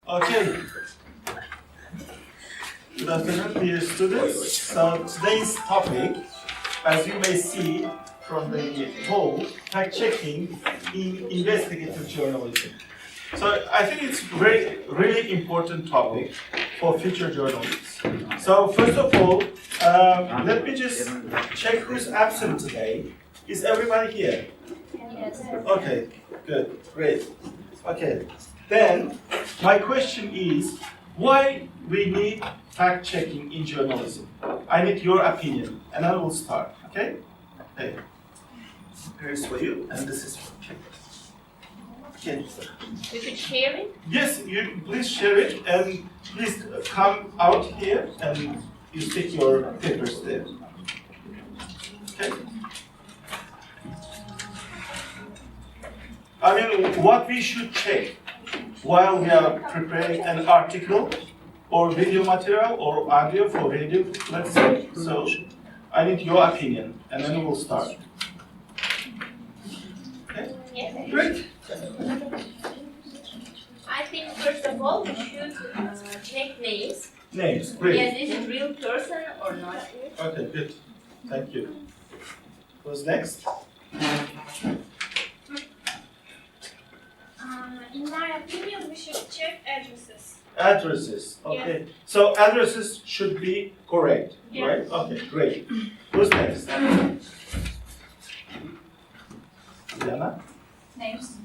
Okay. Good afternoon, dear students. So today's topic, as you may see from the poll, fact-checking in investigative journalism. So I think it's really important topic for future journalists. So first of all, let me just check who's absent today. Is everybody here? Yes. Okay, good, great. Okay, then my question is, why we need fact-checking in journalism? I need your opinion, and I will start, okay? Okay. Here's for you, and this is for you. Okay. We should share it? Yes, you please share it, and please come out here, and you stick your papers there. Okay? I mean, what we should check while we are preparing an article or video material or audio for radio, let's say. So I need your opinion, and then we'll start. Okay? Yes. Great. I think first of all we should check names. Names, great. Yes, is it real person or not? Okay, good. Thank you. Who's next? In my opinion, we should check addresses. Addresses. Okay. So addresses should be correct, Yeah. right? Okay, great. Who's next? Diana? Names.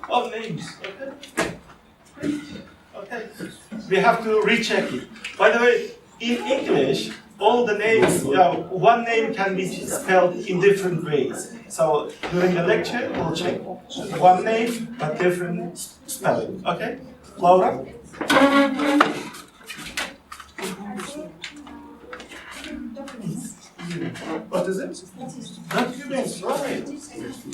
Oh, names. Okay. Great. Okay. We have to recheck it. By the way, in English, all the names, one name can be spelled in different ways. So during the lecture, we'll check one name but different spelling. Okay? Laura? What is it? Documents, right.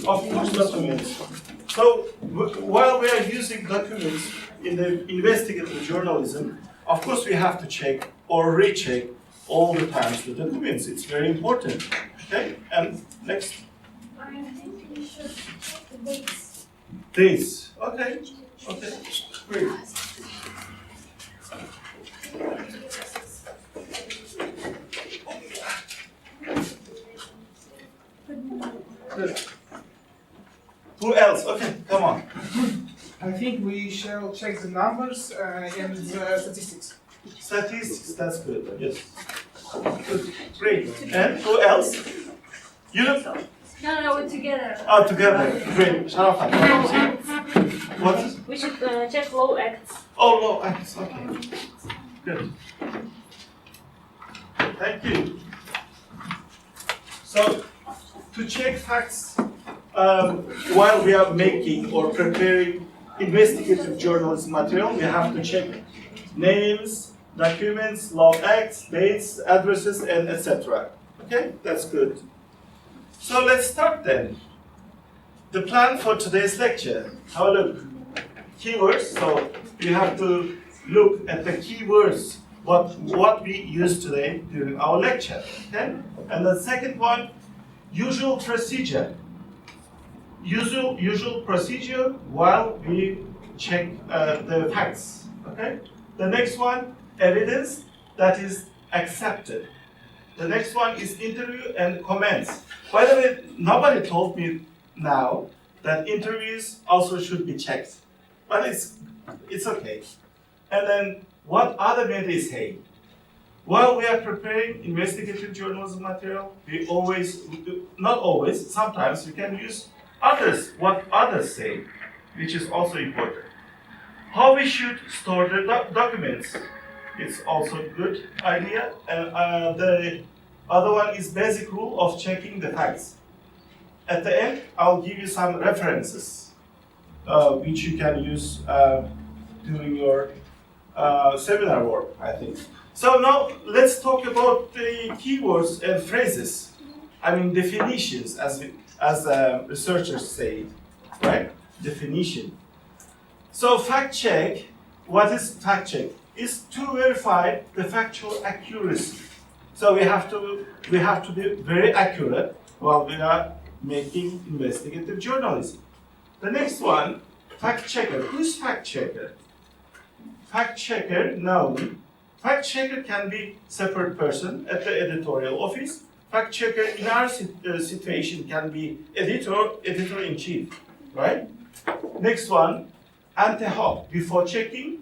Of course, documents. So while we are using documents in the investigative journalism, of course we have to check or recheck all the times the documents. It's very important. Okay? And next. I think we should check the dates. Dates. Okay. Okay. Great. Good. Who else? Okay, come on. I think we shall check the numbers and statistics. Statistics, that's good. Yes. Good. Great. And who else? You don't? No, we're together. Oh, together. Great. Sharafat. What? We should check law acts. Oh, no, acts. Okay. Good. Thank you. So, to check facts while we are making or preparing investigative journalism material, we have to check names, documents, law acts, dates, addresses, and etc. Okay, that's good. So let's start then. The plan for today's lecture. Have a look. Keywords. So you have to look at the keywords what we use today during our lecture. Okay. And the second one, usual procedure. Usual procedure while we check the facts. Okay. The next one, evidence that is accepted. The next one is interview and comments. By the way, nobody told me now that interviews also should be checked, but it's okay. And then what other may say? While we are preparing investigative journalism material, we always, not always, sometimes we can use others, what others say, which is also important. How we should store the documents, it's also a good idea. And the other one is basic rule of checking the facts. At the end, I'll give you some references which you can use during your seminar work, I think. So now let's talk about the keywords and phrases. I mean definitions, as researchers say, right? Definition. So fact check. What is fact check? Is to verify the factual accuracy. So we have to be very accurate while we are making investigative journalism. The next one, fact checker. Who's fact checker? fact checker, no. Fact checker can be separate person at the editorial office. Fact checker in our situation can be editor-in-chief, right? Next one, ante hoc, before checking,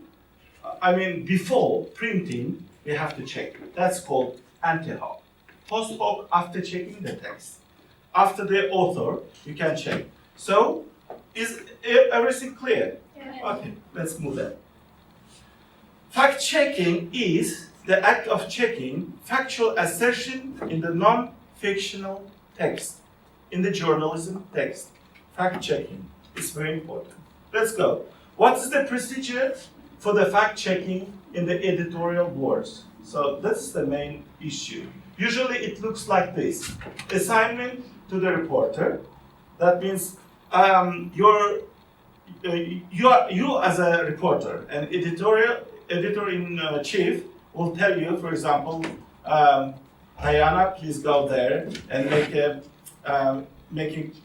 before printing, we have to check. That's called ante hoc. Post hoc, after checking the text. After the author, you can check. So, is everything clear? Yeah. Okay, let's move on. Fact checking is the act of checking factual assertion in the non-fictional text, in the journalism text. Fact checking is very important. Let's go. What is the procedure for the fact checking in the editorial boards? So this is the main issue. Usually it looks like this. Assignment to the reporter. That means you as a reporter, an editor-in-chief will tell you, for example, Diana, please go there and make a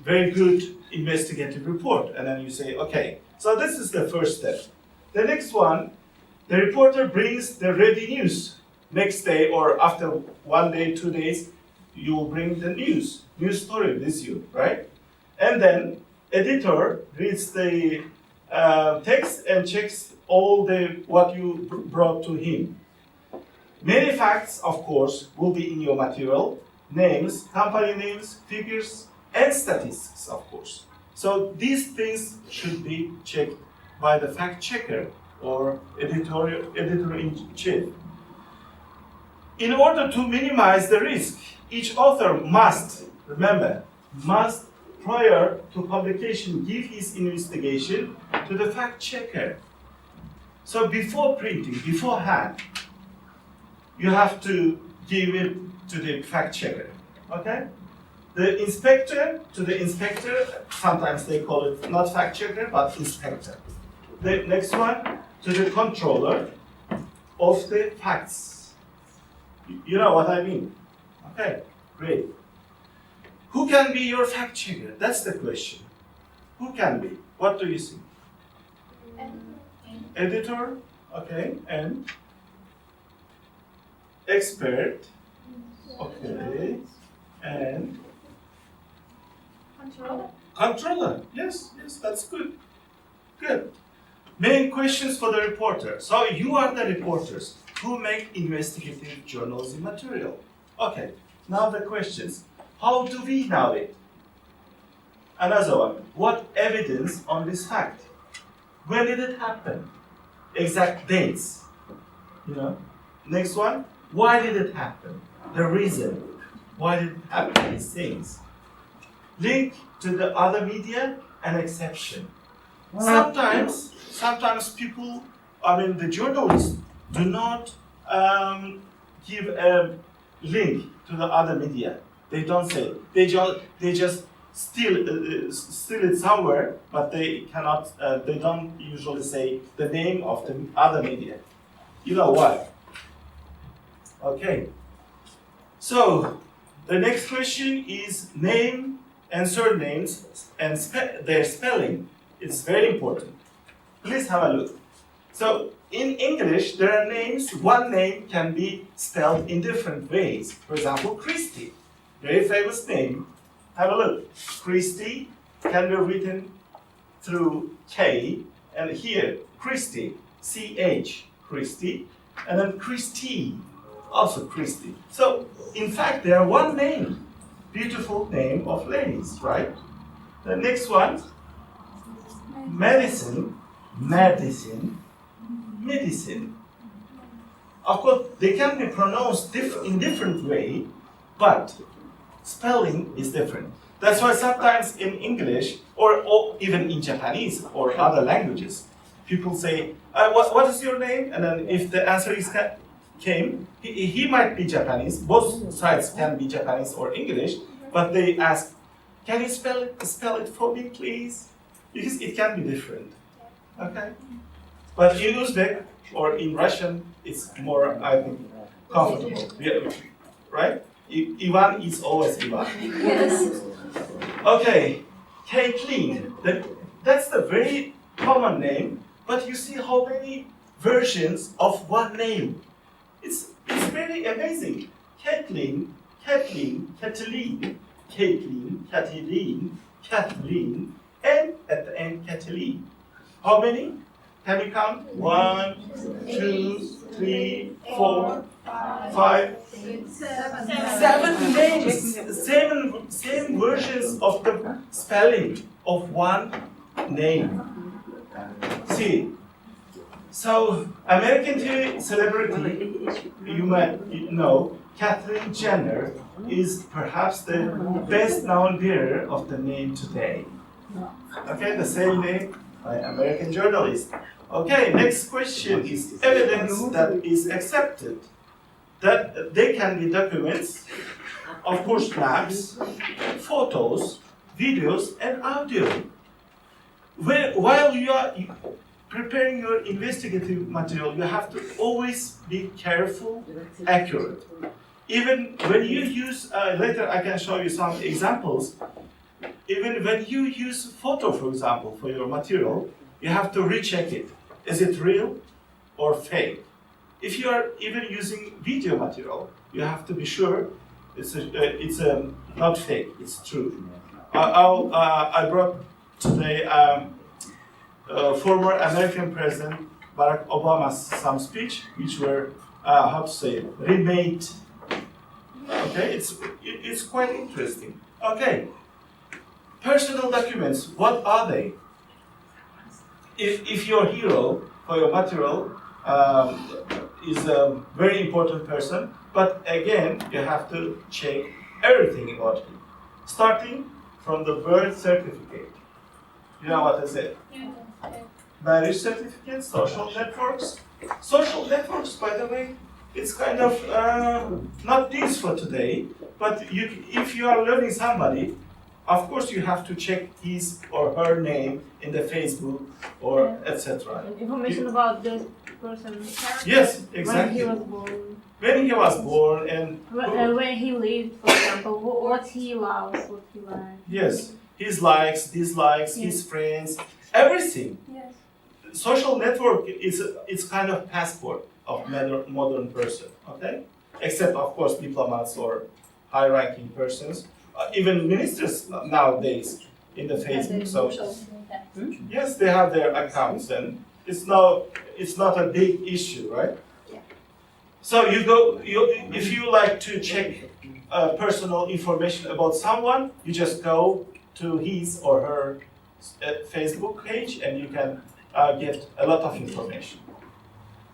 very good investigative report. And then you say, okay. So this is the first step. The next one, the reporter brings the ready news. Next day or after 1 day, 2 days, you will bring the news story with you, right? And then editor reads the text and checks all what you brought to him. Many facts, of course, will be in your material. Names, company names, figures, and statistics, of course. So these things should be checked by the fact checker or editor-in-chief. In order to minimize the risk, each author must, prior to publication, give his investigation to the fact checker. So before printing, beforehand, you have to give it to the fact checker, okay? The inspector, sometimes they call it not fact checker, but inspector. The next one, to the controller of the facts. You know what I mean? Okay, great. Who can be your fact checker? That's the question. Who can be? What do you think? Editor, okay, and expert, okay, and controller. Yes, that's good. Good. Main questions for the reporter. So you are the reporters who make investigative journalism material. Okay, now the questions. How do we know it? Another one. What evidence on this fact? When did it happen? Exact dates. Next one. Why did it happen? The reason. Why did it happen? These things. Link to the other media and exception. Sometimes people, the journalists do not give a link to the other media. They don't say. They just steal it somewhere, but they cannot. They don't usually say the name of the other media. You know why? Okay. So the next question is name and surnames and their spelling. It's very important. Please have a look. So in English, there are names. One name can be spelled in different ways. For example, Christie, very famous name. Have a look. Christie can be written through K, and here Christie, CH, Christie, and then Christie, also Christie. So in fact, they are one name. Beautiful name of ladies, right? The next one, medicine. Of course, they can be pronounced in different way, but spelling is different. That's why sometimes in English, or even in Japanese or other languages, people say, what is your name? And then if the answer is he might be Japanese, both sides can be Japanese or English, but they ask, can you spell it for me, please? Because it can be different. Okay? But in Uzbek or in Russian, it's more, I think, comfortable. Yeah, right? Ivan is always Ivan. Yes. Okay, Caitlin. That's the very common name, but you see how many versions of one name. It's very amazing. Kathleen, Kathleen, Kathleen, Caitlin, Kathleen, Kathleen, and at the end, Kathleen. How many? Can you count? 1, 2, 3, 4, 5, 7 names. Same versions of the spelling of one name. See, so American TV celebrity, you might know, Caitlyn Jenner is perhaps the best known bearer of the name today. Okay, the same name by American journalist. Okay, next question is evidence that is accepted. That they can be documents, of course maps, photos, videos, and audio. While you are preparing your investigative material, you have to always be careful, accurate. Even when you use, later I can show you some examples, even when you use photo, for example, for your material, you have to recheck it. Is it real or fake? If you are even using video material, you have to be sure it's not fake, it's true. I brought today former American President Barack Obama's some speech, which were, how to say, remade. Okay, it's quite interesting. Okay, personal documents, what are they? If your hero for your material is a very important person, but again, you have to check everything about him, starting from the birth certificate. You know what I said? Marriage certificate, social networks. Social networks, by the way, it's kind of not news for today, but if you are learning somebody, of course you have to check his or her name in the Facebook or etc. Information about the person. Yes, exactly. When he was born. When he was born and when he lived, for example, what he loves, what he likes. yes, his likes, dislikes, his friends, everything. Yes. Social network is kind of passport of modern person, okay? Except of course diplomats or high-ranking persons, even ministers nowadays in the Facebook. So yes, they have their accounts, and it's not a big issue, right? Yeah. So if you like to check personal information about someone, you just go to his or her Facebook page, and you can get a lot of information.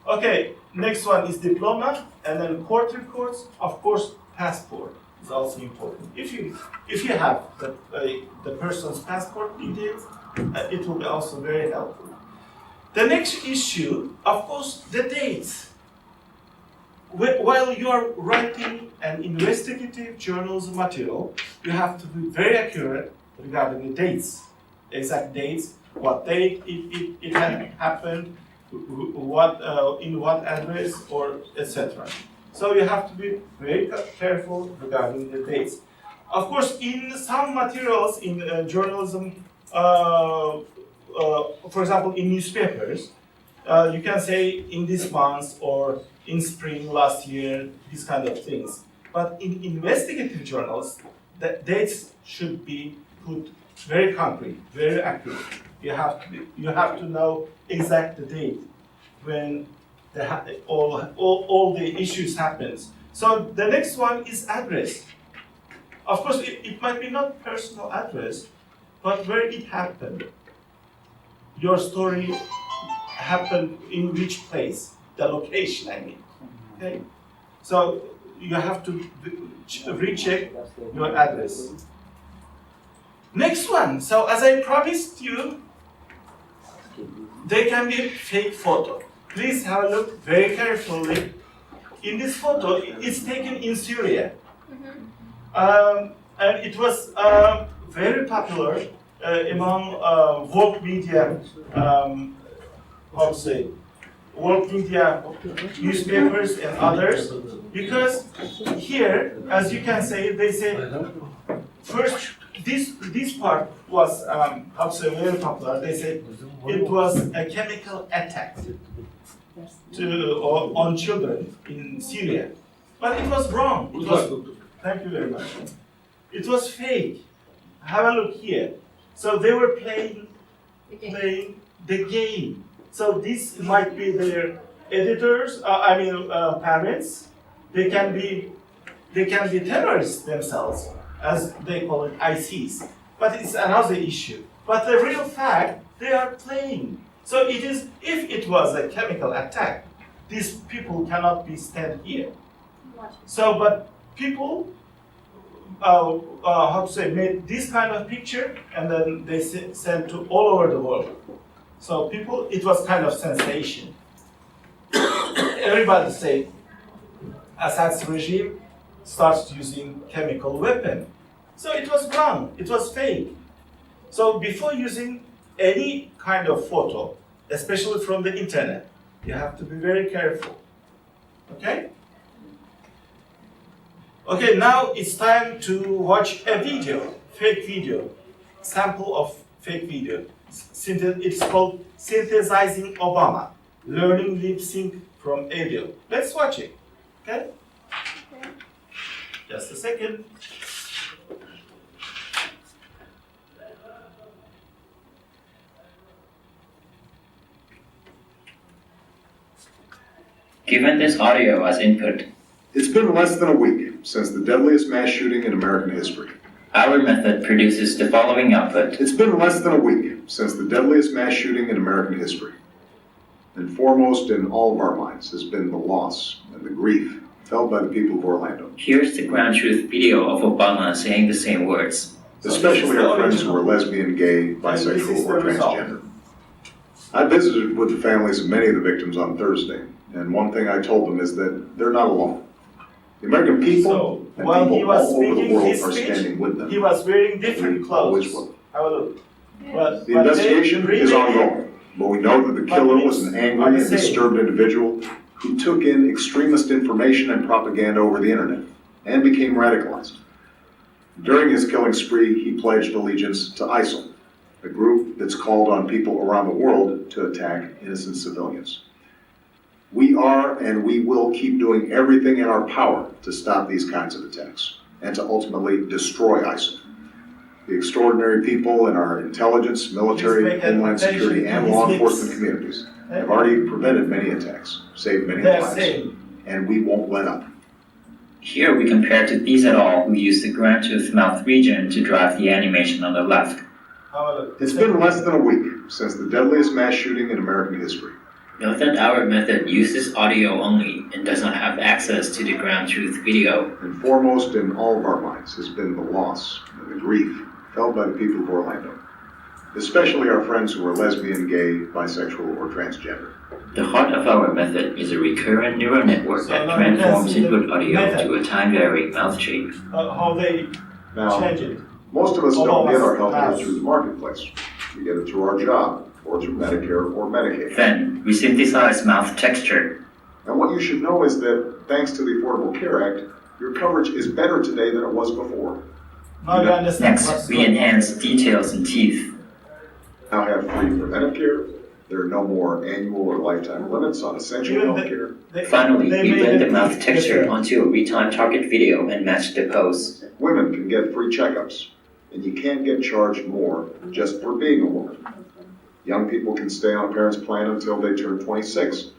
Okay, next one is diploma, and then court records. Of course, passport is also important. If you have the person's passport details, it will be also very helpful. The next issue, of course, the dates. While you are writing an investigative journalism material, you have to be very accurate regarding the dates, exact dates, what date it had happened, what in what address, or etc. So you have to be very careful regarding the dates. Of course, in some materials in journalism, for example, in newspapers, you can say in this month or in spring last year, these kind of things. But in investigative journals, the dates should be put very concrete, very accurate. You have to know exact the date when all the issues happens. So the next one is address. Of course, it might be not personal address, but where it happened. Your story happened in which place, the location, I mean. Okay, so you have to recheck your address. Next one. So as I promised you, they can be fake photo. Please have a look very carefully. In this photo, it's taken in Syria. And it was very popular among world media, how to say, world media newspapers and others, because here, as you can say, they say, first, this part was, how to say, very popular. They said it was a chemical attack. on children in Syria. But it was wrong. It was, thank you very much. It was fake. Have a look here. So they were playing the game. So this might be their editors, parents. They can be terrorists themselves, as they call it, ICs. But it's another issue. But the real fact, they are playing. So it is, if it was a chemical attack, these people cannot be stand here. So, but people, made this kind of picture, and then they sent to all over the world. So people, it was kind of sensation. Everybody said, Assad's regime starts using chemical weapon. So it was wrong, it was fake. So before using any kind of photo, especially from the internet, you have to be very careful, okay? Okay, now it's time to watch a video, fake video, sample of fake video. It's called Synthesizing Obama, Learning Lip Sync from audio. Let's watch it, okay? Just a second. Given this audio as input, it's been less than a week since the deadliest mass shooting in American history. our method produces the following output. It's been less than a week since the deadliest mass shooting in American history. And foremost in all of our minds has been the loss and the grief felt by the people of Orlando. Here's the ground truth video of Obama saying the same words. Especially our friends who are lesbian, gay, bisexual, or transgender. I visited with the families of many of the victims on Thursday, and one thing I told them is that they're not alone. The American people and while he people was all over the speaking world his are speech, standing with them. he was wearing different We always clothes. will. Have a look. But The investigation they is really- ongoing, but we know that the killer was an angry and disturbed individual who took in extremist information and propaganda over the internet and became radicalized. During his killing spree, he pledged allegiance to ISIL, a group that's called on people around the world to attack innocent civilians. We are and we will keep doing everything in our power to stop these kinds of attacks and to ultimately destroy ISIL. The extraordinary people in our intelligence, military, homeland security, and law enforcement communities have already prevented many attacks, saved many lives, and we won't let up. Here we compare to these et al. Who use the ground truth mouth region to drive the animation on the left. It's been less than a week since the deadliest mass shooting in American history. Note that our method uses audio only and does not have access to the ground truth video. And foremost in all of our minds has been the loss and the grief felt by the people of Orlando, especially our friends who are lesbian, gay, bisexual, or transgender. The heart of our method is a recurrent neural network that transforms input audio to a time-varying mouth shape. How they Now, change it. most of us don't get our health care through the marketplace. We get it through our job, or through Medicare or Medicaid. Then, we synthesize mouth texture. And what you should know is that, thanks to the Affordable Care Act, your coverage is better today than it was before. Now you understand what's Next, we going on. enhance details in teeth. Now have free preventive care. There are no more annual or lifetime limits on essential Even health care. Finally, they we made blend it the mouth texture different. onto a retimed target video and match the pose. Women can get free checkups, and you can't get charged more just for being a woman. Young people can stay on a parent's plan until they turn 26.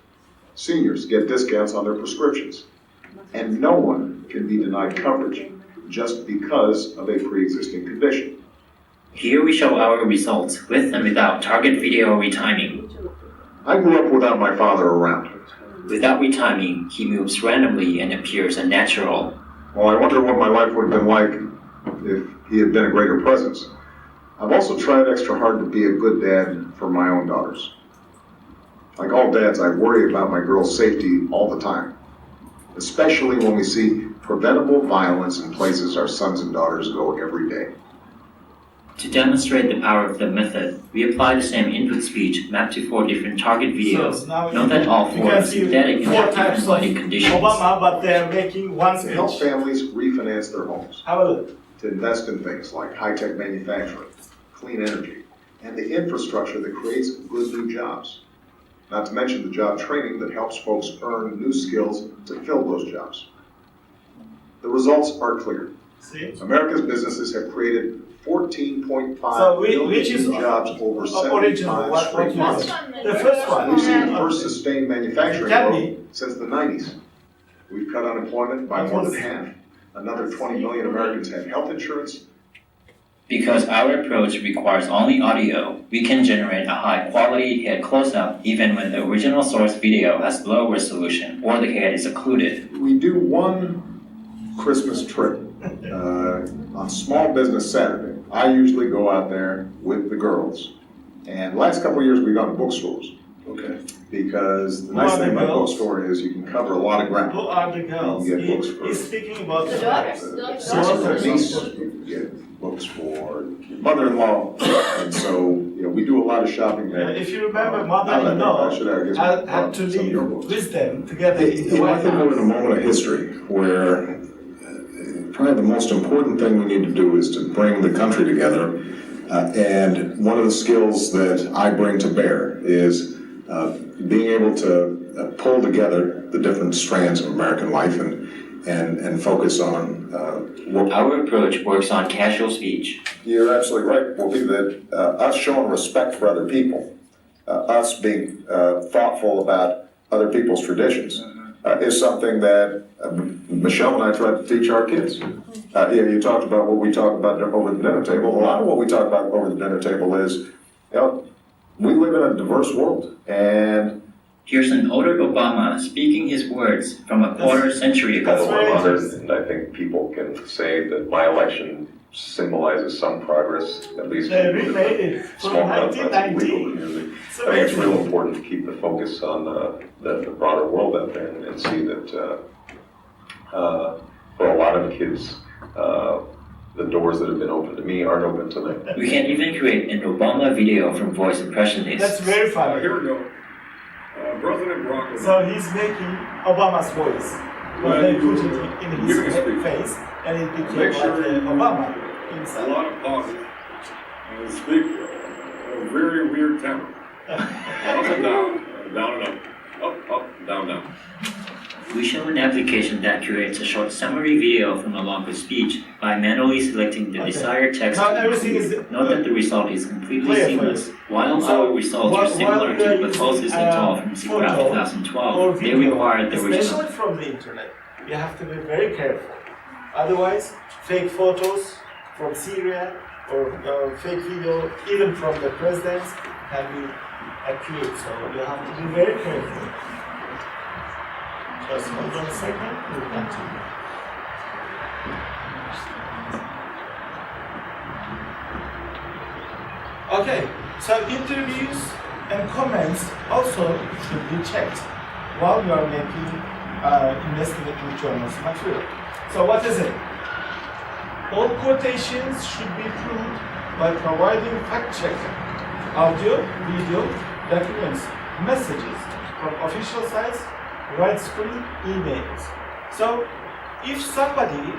Seniors get discounts on their prescriptions. And no one can be denied coverage just because of a pre-existing condition. Here we show our results with and without target video retiming. I grew up without my father around. Without retiming, he moves randomly and appears unnatural. Well, I wonder what my life would have been like if he had been a greater presence. I've also tried extra hard to be a good dad for my own daughters. Like all dads, I worry about my girls' safety all the time, especially when we see preventable violence in places our sons and daughters go every day. To demonstrate the power of the method, we apply the same input speech mapped to 4 different target videos. So now Note that all you 4 can are see synthetic and 4 have types different of lighting conditions. Obama, but they're making one To help speech. families refinance their homes, Have a look. to invest in things like high-tech manufacturing, clean energy, and the infrastructure that creates good new jobs. not to mention the job training that helps folks earn new skills to fill those jobs. The results are clear. See? America's businesses have created 14.5 So which million is new jobs over original? 75 What straight you months. The first one. We've seen the first sustained manufacturing Can growth since the 90s. We've cut unemployment by more than half. Another 20 million Americans have health insurance. Because our approach requires only audio, we can generate a high-quality head close-up even when the original source video has low resolution or the head is occluded. We do one Christmas trip on Small Business Saturday. I usually go out there with the girls. And the last couple of years we've gone to bookstores. Okay. Because the nice thing about a bookstore is you can cover a lot of ground. Who are the girls? You can get books for He's speaking about The daughters. your niece, you can get books for your mother-in-law. And so, you know, we do a lot of shopping there. If you remember, I mother-in-law should had to leave with them together in the You know, I White think we're in a House. moment of history where probably the most important thing we need to do is to bring the country together. And one of the skills that I bring to bear is being able to pull together the different strands of American life and focus on what. Our approach works on casual speech. You're absolutely right, Whoopi, that us showing respect for other people, us being thoughtful about other people's traditions, is something that Michelle and I try to teach our kids. You talked about what we talk about over the dinner table. A lot of what we talk about over the dinner table is, you know, we live in a diverse world, and Here's an older Obama speaking his words from a quarter century That's ago. very honored, interesting. and I think people can say that my election symbolizes some progress, at least They in remade it from small amounts of legal 1919. community. It's I think it's real amazing. important to keep the focus on the broader world out there and see that for a lot of kids, the doors that have been open to me aren't open to them. We can even create an Obama video from voice That's impressionists. very funny. Here we go. President Barack Obama. So he's making Obama's voice. Well, they put it in his Giving a speech. face, and it became Make like sure you Obama a himself. lot of pauses and speak a very weird tempo. Up and down, down and up, down, down. We show an application that creates a short summary video from a longer speech by manually selecting the Okay. desired text. Now everything is Note that the result is completely clear for seamless. you. While So, our results while are similar we are to using, Bacall's install from SIGGRAPH photo 2012, or they video, require the original. especially from the internet, you have to be very careful. Otherwise, fake photos from Syria or fake video, even from the presidents, can be accurate. So you have to be very careful. Just hold on a second, we'll continue. Okay, so interviews and comments also should be checked while you are making investigative journalism material. So what is it? All quotations should be proved by providing fact-checking, audio, video, documents, messages from official sites, widescreen emails. So if somebody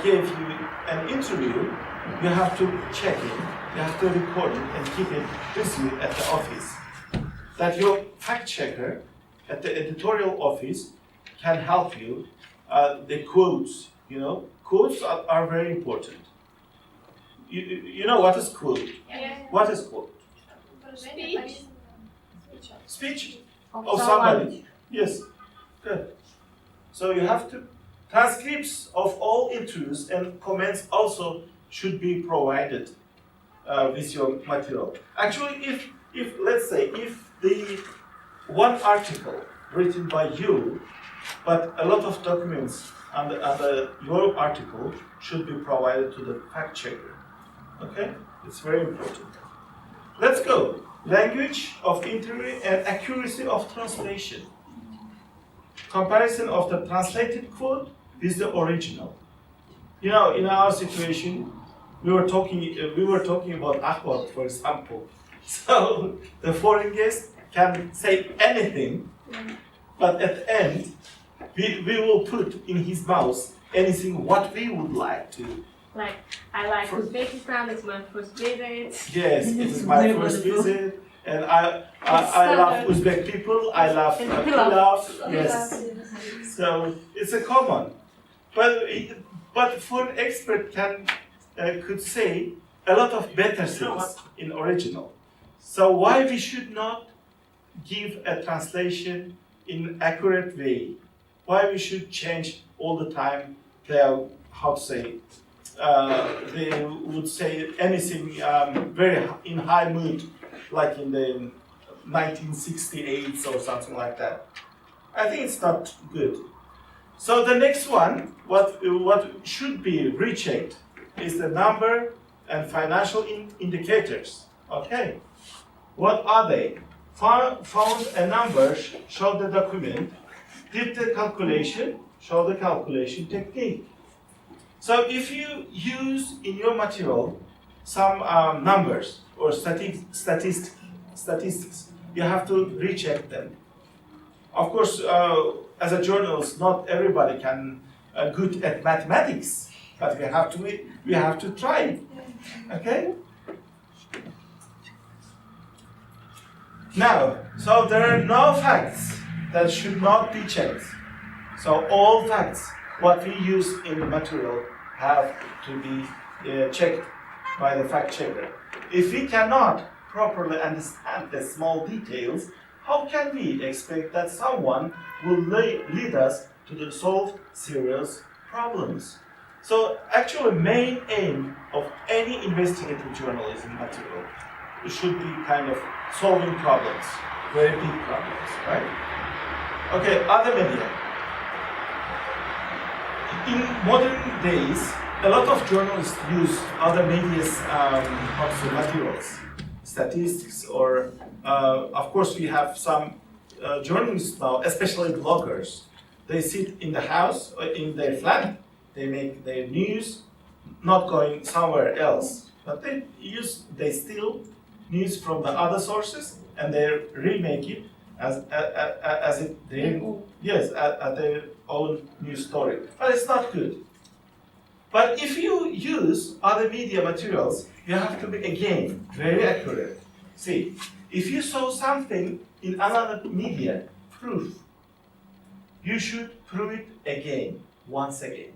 gave you an interview, you have to check it, you have to record it and keep it with you at the office. That your fact checker at the editorial office can help you. The quotes, quotes are very important. You know what is quote? Yeah. What is quote? Speech. Speech of somebody. Yes, good. So you have to, transcripts of all interviews and comments also should be provided with your material. Actually, if let's say, if the one article written by you, but a lot of documents under your article should be provided to the fact checker. Okay, it's very important. Let's go. Language of interview and accuracy of translation. Comparison of the translated quote with the original. In our situation, we were talking about Ahmad, for example. So the foreign guest can say anything, but at the end, we will put in his mouth anything what we would like to. Like, I like Uzbekistan, it's my first visit. Yes, it is my first visit. And I love Uzbek people, I love pilav, yes. So it's a common. But foreign expert could say a lot of better things in original. So why we should not give a translation in accurate way? Why we should change all the time their, how to say, they would say anything very in high mood, like in the 1968 or something like that. I think it's not good. So the next one, what should be rechecked is the number and financial indicators. Okay, what are they? Found a number, show the document, did the calculation, show the calculation technique. So if you use in your material some numbers or statistics, you have to recheck them. Of course, as a journalist, not everybody can good at mathematics, but we have to try. Okay. Now, so there are no facts that should not be checked. So all facts, what we use in the material, have to be checked by the fact checker. If we cannot properly understand the small details, how can we expect that someone will lead us to solve serious problems? So actually, main aim of any investigative journalism material should be kind of solving problems, very big problems, right? Okay, other media. In modern days, a lot of journalists use other media's materials, statistics, or of course we have some journalists now, especially bloggers. They sit in the house, in their flat, they make their news, not going somewhere else, but they steal news from the other sources and they remake it as if they at their own news story. But it's not good. But if you use other media materials, you have to be again very accurate. See, if you saw something in another media, proof, you should prove it again, once again,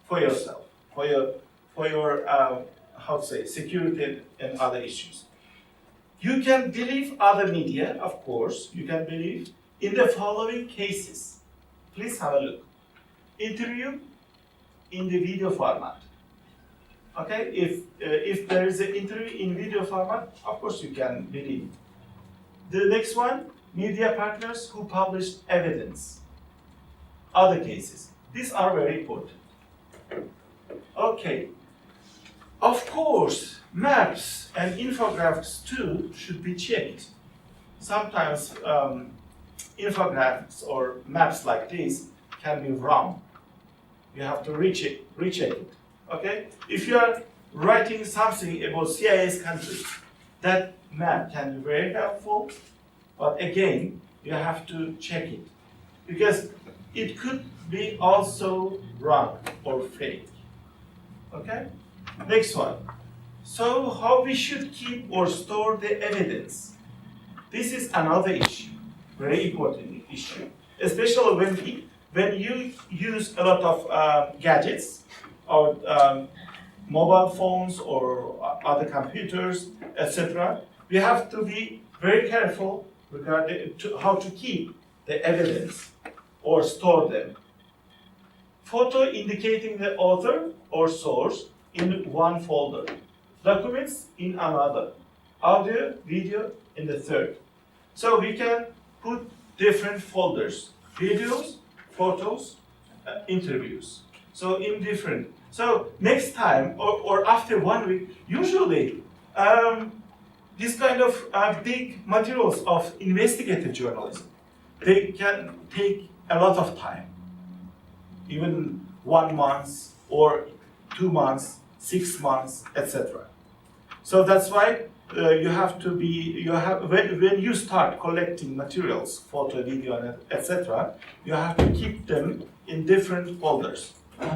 for yourself, for your how to say, security and other issues. You can believe other media, of course, you can believe in the following cases. Please have a look. Interview in the video format. Okay, if there is an interview in video format, of course you can believe. The next one, media partners who publish evidence. Other cases. These are very important. Okay. Of course, maps and infographics too should be checked. Sometimes infographics or maps like this can be wrong. You have to recheck it. Okay? If you are writing something about CIS countries, that map can be very helpful, but again, you have to check it because it could be also wrong or fake. Okay? Next one. So how we should keep or store the evidence? This is another issue, very important issue, especially when you use a lot of gadgets or mobile phones or other computers, etc. We have to be very careful regarding how to keep the evidence or store them. Photo indicating the author or source in one folder, documents in another, audio, video in the third. So we can put different folders, videos, photos, interviews. So in different. So next time or after 1 week, usually this kind of big materials of investigative journalism, they can take a lot of time, even 1 month or 2 months, 6 months, etc. So that's why when you start collecting materials, photo, video, etc., you have to keep them in different folders.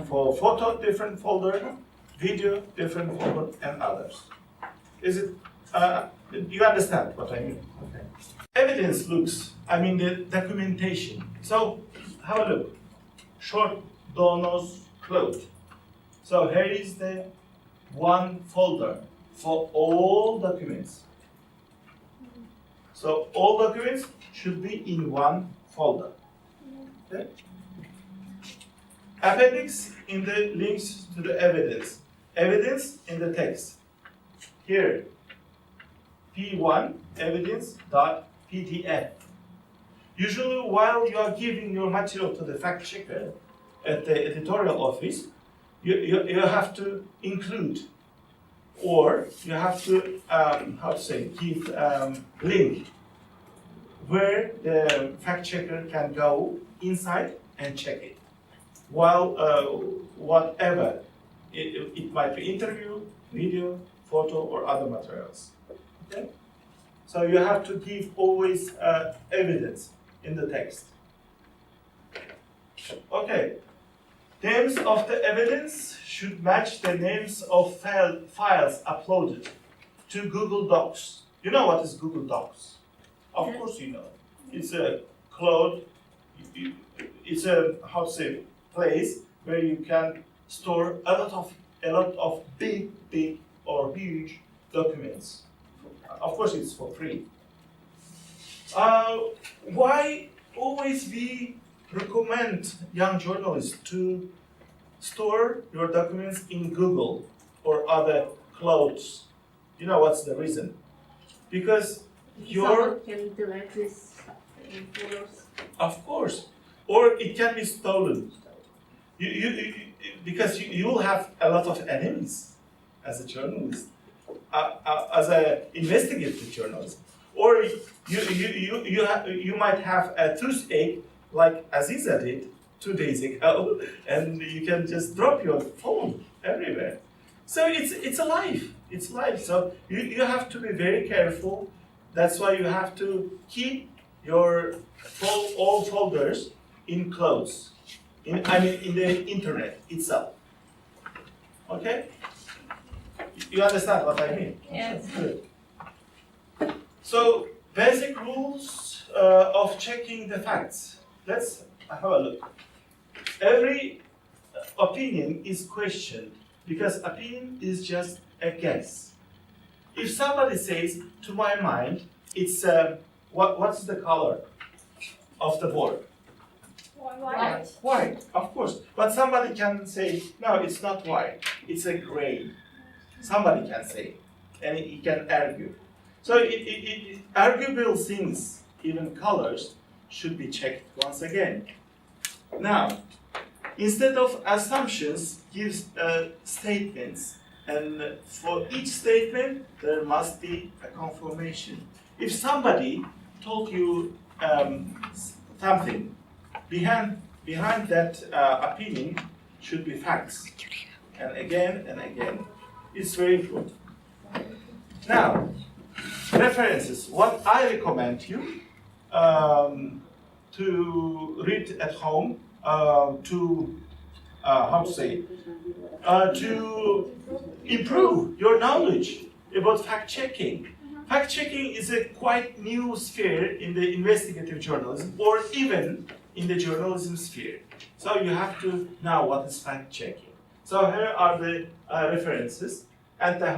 For photo, different folder, video, different folder, and others. Is it You understand what I mean? Okay. Evidence looks, I mean the documentation. So have a look. Short donors closed. So here is the one folder for all documents. So all documents should be in one folder. Okay? Appendix in the links to the evidence. Evidence in the text. Here, P1 evidence.pdf. Usually, while you are giving your material to the fact checker at the editorial office, you have to include, or you have to give link where the fact checker can go inside and check it. While whatever it might be interview, video, photo, or other materials. Okay? So you have to give always evidence in the text. Okay. Names of the evidence should match the names of files uploaded to Google Docs. You know what is Google Docs? Of course you know. It's a cloud, it's a place where you can store a lot of big or huge documents. Of course it's for free. Why always we recommend young journalists to store your documents in Google or other clouds? You know what's the reason? Because Someone can delete this photos. Of course, or it can be stolen. Because you will have a lot of enemies as a journalist, as an investigative journalist, or you might have a toothache like Aziza did 2 days ago, and you can just drop your phone everywhere. So it's a life. It's life. So you have to be very careful. That's why you have to keep your all folders in clouds. In the internet itself. Okay? You understand what I mean? Yes. Good. So, basic rules of checking the facts. Let's have a look. Every opinion is questioned because opinion is just a guess. If somebody says, to my mind, it's what's the color of the board? White. White, of course. But somebody can say, no, it's not white, it's a gray. Somebody can say, and he can argue. So arguable things, even colors, should be checked once again. Now, instead of assumptions, gives statements. And for each statement, there must be a confirmation. If somebody told you something, behind that opinion should be facts. And again, it's very important. Now, references. What I recommend you to read at home, to improve your knowledge about fact-checking. Fact-checking is a quite new sphere in the investigative journalism, or even in the journalism sphere. So you have to know what is fact-checking. So here are the references. And the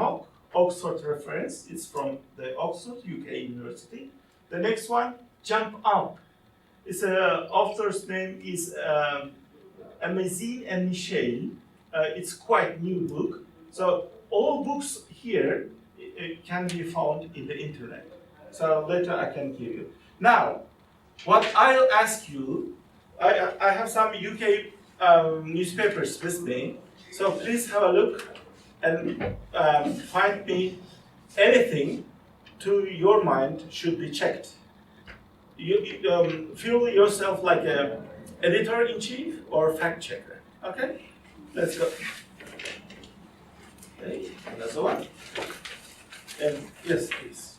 Oxford reference is from the Oxford, UK University. The next one, Jump Up. Its author's name is Amazine and Michel. It's quite new book. So all books here can be found in the internet. So later I can give you. Now, what I'll ask you, I have some UK newspapers with me. So please have a look and find me anything to your mind should be checked. You feel yourself like a editor-in-chief or fact-checker. Okay? Let's go. Okay, another one. And yes, please.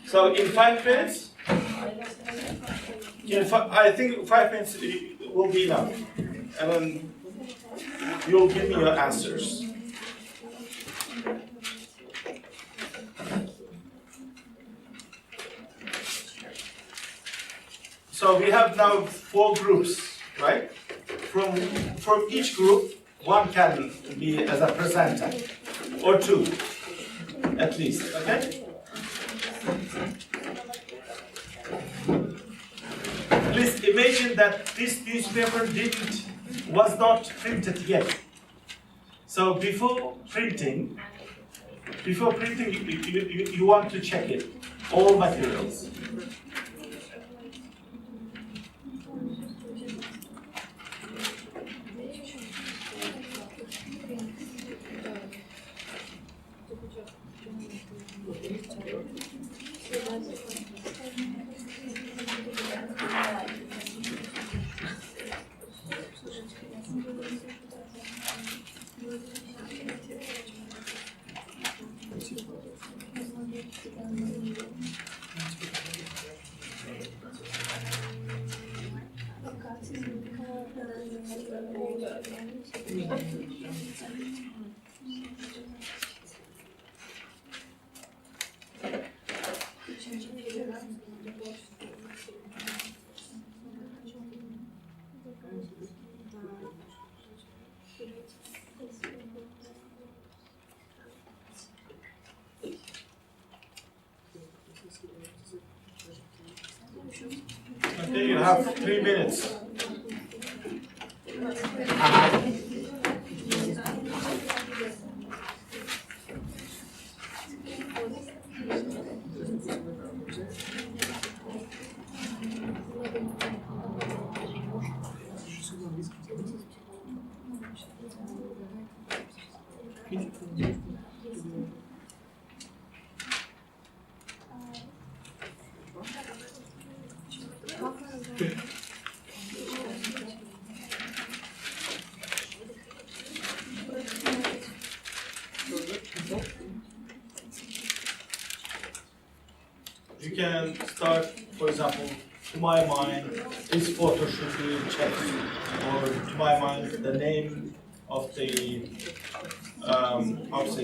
So in 5 minutes, I think 5 minutes will be enough. and then you'll give me your answers. So we have now 4 groups, right? From each group, one can be as a presenter, or 2, at least, okay? Please imagine that this newspaper was not printed yet. So before printing, you want to check it, all materials. Okay, you have 3 minutes. You can start, for example, to my mind, this photo should be checked, or to my mind, the name of the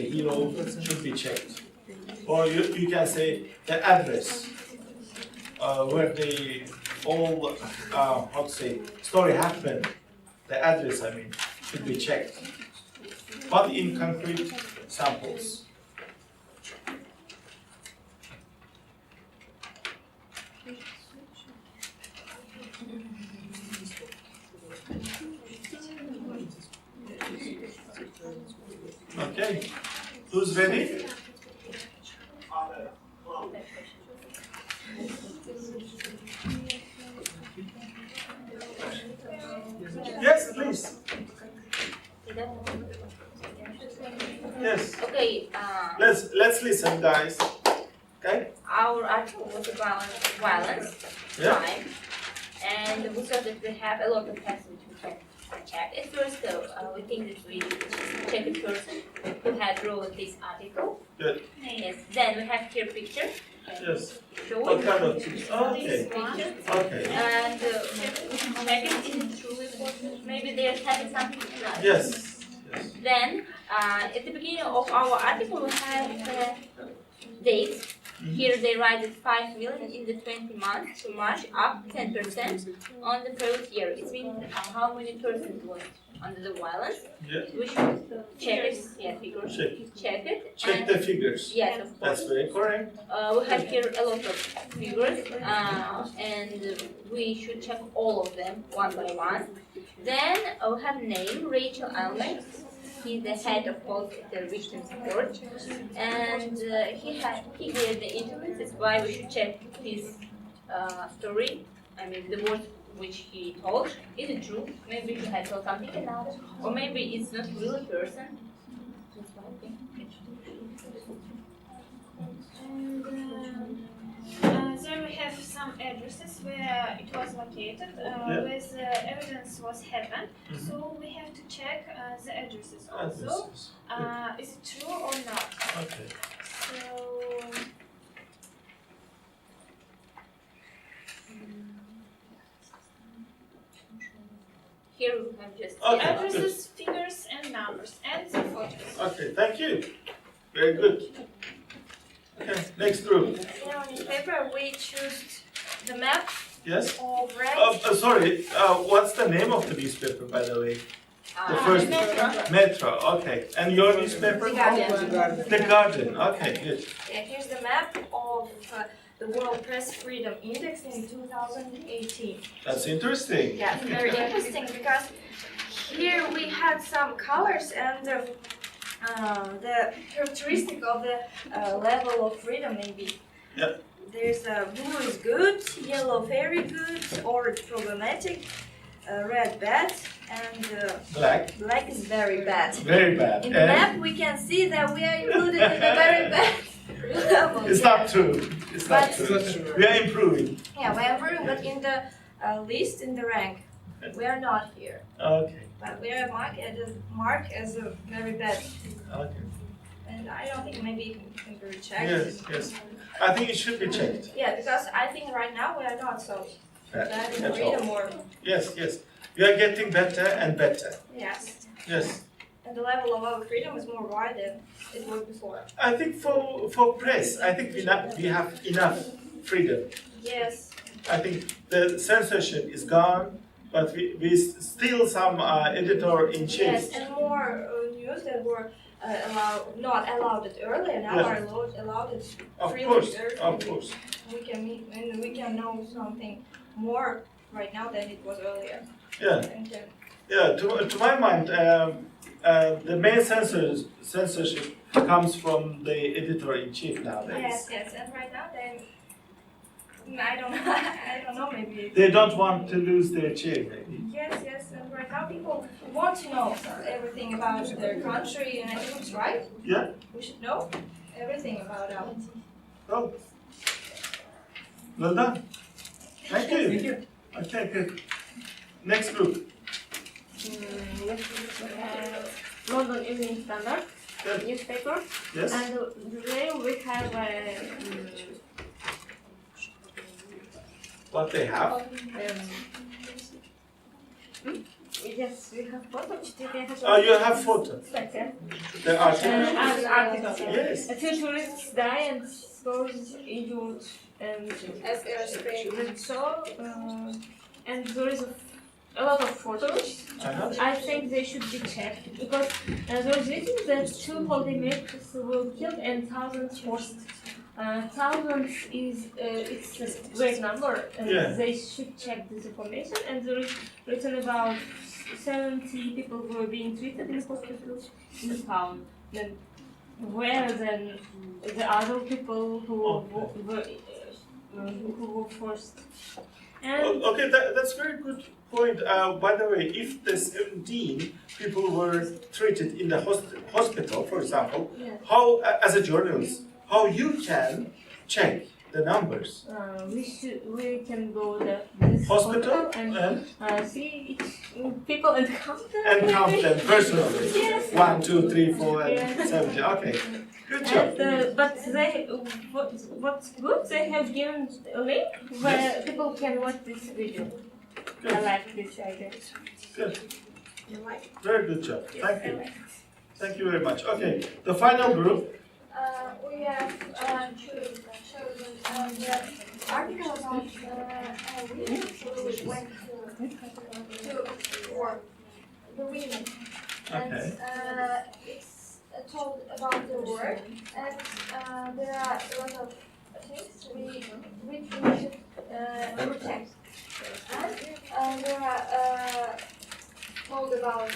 hero should be checked. Or you can say the address where the whole story happened. The address, I mean, should be checked. But in concrete samples. Okay, who's ready? Yes, please. Yes. Okay. Let's listen, guys. Okay. Our article was about violence, crime, and we saw that we have a lot of facts which we can check. At first, we think that we check the person who had wrote this article. Good. Yes. Then we have here picture. Yes. Show What it. kind of picture? Okay. Okay. And check it, is it truly important? Maybe they're having something else. Yes. Then, at the beginning of our article, we have dates. Here they write that 5 million in the 20 months to March, up 10% on the previous year. It means how many percent was under the violence. Yeah. We should check it. Yeah, figures. Check it. Check the figures. Yes, of course. That's very correct. We have here a lot of figures, and we should check all of them one by one. Then we have name, Beruniy Alimov. He's the head of the victim support, and he gave the interview. That's why we should check his story. I mean, the words which he told. Is it true? Maybe he had told something else, or maybe it's not real a person. That's what I think. And then we have some addresses where it was located, where the evidence was happened. So we have to check the addresses also. Is it true or not? Okay. So Here we have just Okay, addresses, figures, and numbers, and the photos. Okay, thank you. Very good. Okay, next group. In our newspaper, we choose the map Yes? of ranks. Sorry, what's the name of the newspaper, by the way? The first Metro, okay. And your newspaper? The Guardian. The Guardian, okay, good. Yeah, here's the map of the World Press Freedom Index in 2018. That's interesting. Yeah, very interesting because here we had some colors and the characteristic of the level of freedom maybe. Yep. There's blue is good, yellow very good, orange problematic, red bad, and black is very bad. Very bad. In the map we can see that we are included in the very bad level. It's not true. It's not true. We are improving. Yeah, we are improving, but in the list, in the rank, we are not here. Okay. But we are marked as a very bad. Okay. And I don't think maybe it can be checked. Yes, yes. I think it should be checked. Yeah, because I think right now we are not so bad in At freedom all. or. Yes, yes. We are getting better and better. Yes. Yes. And the level of our freedom is more wide than it was before. I think for press, I think we have enough freedom. Yes. I think the censorship is gone, but we still some editor-in-chief. Yes, and more news that were not allowed it earlier, now are allowed it freely. Of course. We can meet and we can know something more right now than it was earlier. Yeah. Yeah. To my mind, the main censorship comes from the editor-in-chief nowadays. Yes, and right now I don't know, maybe. They don't want to lose their chair, maybe. Yes, and right now people want to know everything about their country, and I think it's right. Yeah. We should know everything about our. Oh. Well done. Thank you. Thank you. Okay, good. Next group. London Evening Standard Good. newspaper. Yes. And today we have What they have? yes, we have photos. Oh, you have photos. Okay. The articles. Articles. Yes. Two tourists die and scores injured and so and there is a lot of photos. I think they should be checked because there is written that 2 policymakers were killed and thousands forced. Thousands is it's a great number, and they should check this information. And there is written about 70 people who were being treated in hospitals in the town. Then where then the other people who were forced? And okay, that's a very good point. By the way, if the 17 people were treated in the hospital, for example, how, as a journalist, how you can check the numbers? we can go to this Hospital and see each people and count them. And count them personally. Yes. 1, 2, 3, 4, and 70. Okay, good job. And, but what's good? They have given a link where people can watch this video. Good. I like this idea. Good. You like it? Very good job. Thank you. Thank you very much. Okay, the final group. We have chosen the article about women who went to war, the women. Okay. And it's told about the war, and there are a lot of things which we should protect. And there are told about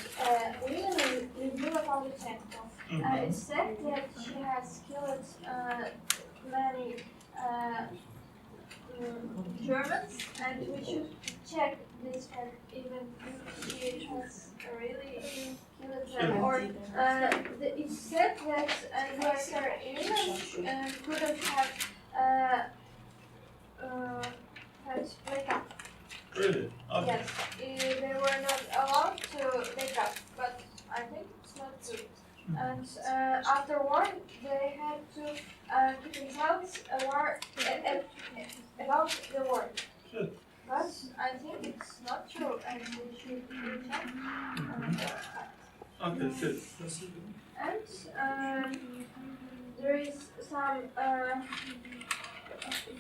women review about the technical. It's said that she has killed many Germans, and we should check this fact even if she has really killed them. Or it's said that the Iranians couldn't have had makeup. Really? Okay. Yes, they were not allowed to make up, but I think it's not good. And after war, they had to keep themselves aware about the war. Good. but I think it's not true, and we should check. Okay, good. And there is some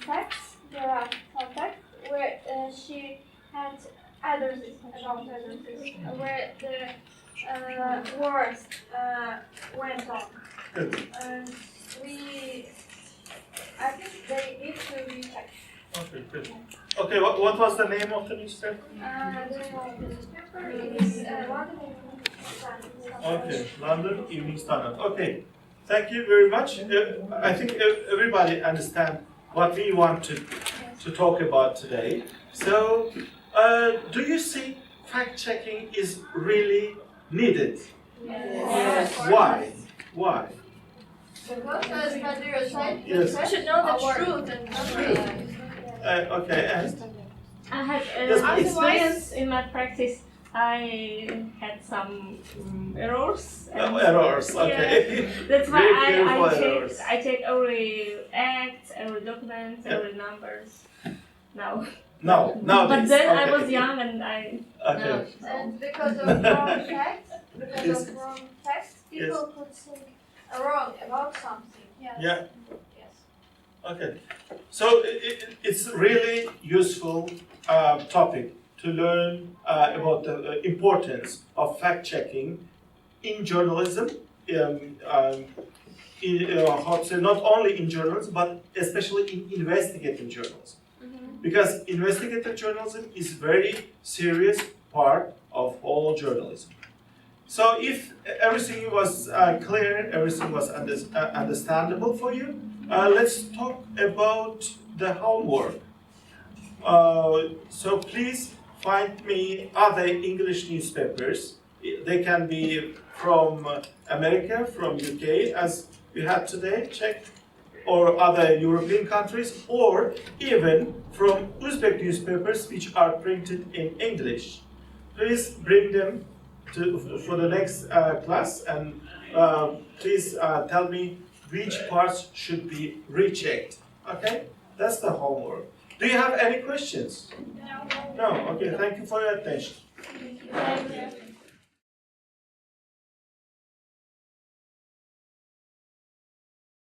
facts. There are some facts where she had addresses about addresses where the words went on. Good. And I think they need to be checked. Okay, good. Okay, what was the name of the newspaper? The name of the newspaper is London Evening Standard. Okay, London Evening Standard. Okay, thank you very much. I think everybody understands what we want to talk about today. So, do you see fact-checking is really needed? Yes. Why? Why? Because as Madeira said, Yes. we should know the truth and not Okay, and I had Yes, please. experience in my practice. I had some errors. and- errors. Okay. Yeah, that's why Very careful errors. I check every act, every document, every numbers. Now. No, nowadays. But then I okay. was young and I. Okay. And because of wrong facts, people Yes. could think wrong about something. Yes. Yeah. Yes. Okay. So it's really useful topic to learn about the importance of fact-checking in journalism. How to say, not only in journalism, but especially in investigative journalism. Because investigative journalism is very serious part of all journalism. So if everything was clear, everything was understandable for you, let's talk about the homework. So please find me other English newspapers. They can be from America, from UK, as we had today, Czech, or other European countries, or even from Uzbek newspapers which are printed in English. Please bring them for the next class, and please tell me which parts should be rechecked. Okay? That's the homework. Do you have any questions? No. Okay, thank you for your attention.